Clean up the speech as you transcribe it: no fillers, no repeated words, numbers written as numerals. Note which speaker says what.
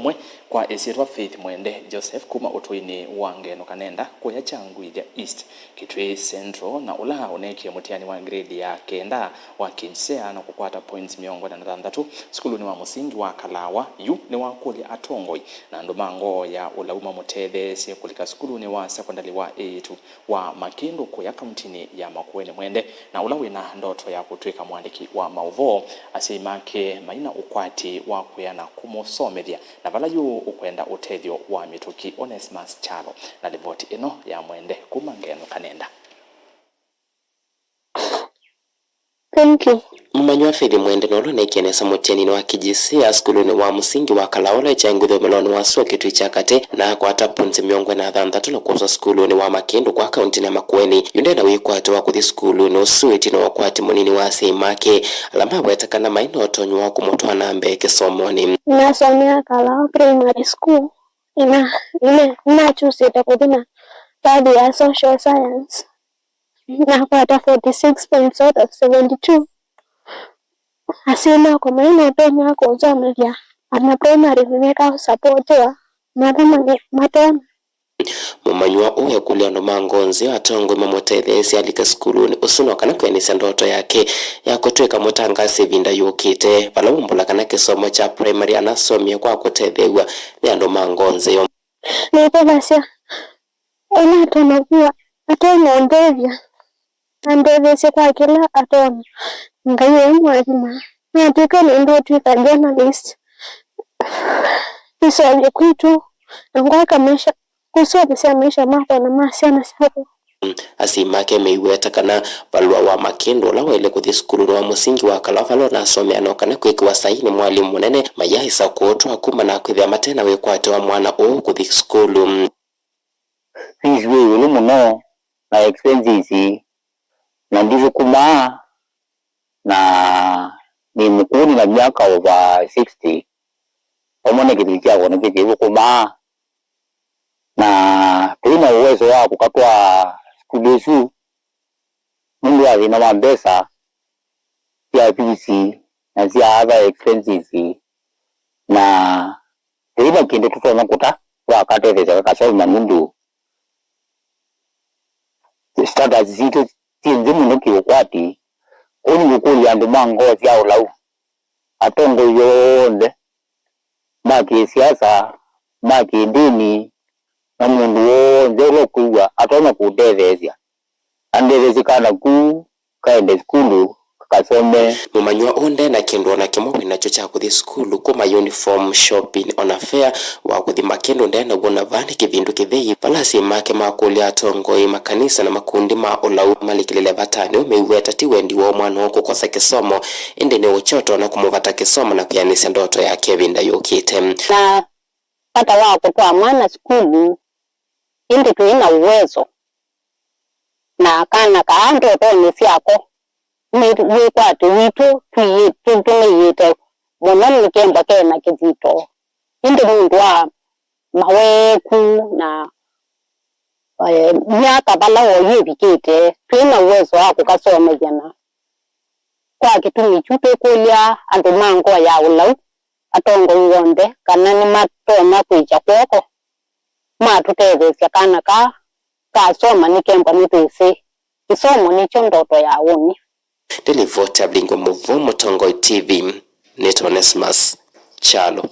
Speaker 1: umwe kwa esirwa Faith Mwende Joseph kuma utuini wa Ngeno Kanenda kuya Changwithia East Kitui Central na ula oneki mutiani wa grade ya kenda wa Kinsea na kukwata points 46 skuluni wa musingi wa Kalawa yu ni wa kuli Atongoi na ndomango ya ulauma mutele si kulika skuluni wa secondary wa A2 wa Makindu kuya kauntini ya Makueni Mwende na ula wina ndoto ya kutwika mwandiki wa mauvo asimake maina ukwati wa kuyana kumusomethia na vala yu ukwenda utedio wa mituki Onesmus Chalo na ripoti ino ya Mwende kuma Ngeno Kanenda.
Speaker 2: Thank you. Mmanywa Faith Mwende nolo nekenesa mutiani wa kijisia skuluni wa musingi wa Kalaola Changwithia meloni wa suo Kitui Chakate na kwata punzi 46 lokuza skuluni wa Makindu kwa kaunti ya Makueni yundenda wikwate wa kuthi skuluni usuiti na wakwati munini wa Seimake alama wetakana maino otonywa kumutwana mbe kisomoni
Speaker 3: nasomea Kalawa Primary School ina chusita kuthina third ya social science na kwata 46 points out of 72. Asina kwa maina otonya kuzomethia ana primary vimeka supportiwa matema
Speaker 2: mumanywa uwe kuliano mangonzi atongwe mamotethesi alika skuluni usuno kana kwenisa ndoto yake ya kutwika mutangasi vinda yukite pala umbula kana kisomo cha primary anasomia kwa kutethewa ni ando mangonzi yo
Speaker 3: nipevasya ina atonakuwa atona ndevya kwa kila atona ngaye mwazima natwika nendo twika journalist isovye kwitu ngwaka mesha kusomesha maisha mako na masiana sako
Speaker 2: Asimake meiweta kana balwa wa Makindu la wele kuthi skulu wa musingi wa Kalafalo na asomea nokana kwikiwa saini mwalimu munene mayaisa kuotwa kuma na kwithia matena wekwate wa mwana o kuthi skulu
Speaker 4: fees we ulumu no na expenses na ndizo kuma na ni mkuni na miaka over 60 omone kitia kwa niki hivyo kuma na tuna uwezo wa kukatwa skulu zu mungu azina mambesa ya PC na zia other expenses na tuna kinde tutona kuta wakatetheza kasoma mundu stada zito tinzimu nuki ukwati kuni ukuli andu mangozi ya ulau atongo yonde maki siasa maki dini na mundu wonde ulokuwa atona kudethezia andethezi kana ku kaende skulu kasome
Speaker 2: mumanywa onde na kindu na kimwe nacho cha kuthi skulu kuma uniform shopping on affair wa kuthi Makindu ndena gona vani kivindu kithei palasi make makulia atongoi makanisa na makundi ma ulau malikilele vatani umeiweta ti wendi wa mwana wako kukosa kisomo ende ne uchoto na kumuvata kisomo na kuyanisa ndoto yake vinda yukite
Speaker 5: na pata wa kutoa mwana skulu indi tuina uwezo na kana kaando toni fyako mwe kwatu witu tuyite monani kemba kena kizito indi mundu wa maweku na miaka bala oyibikite tuina uwezo wa kukasoma jana kwa kitumi chupe kulia andu mango ya ulau atongo yonde kana ni matona kuija kwoko matutethesya kana kasoma nikemba mitwisi isomo nicho ndoto ya uni
Speaker 2: Delivota Blingo Muvumo Tongoi TV Onesmus Chalo.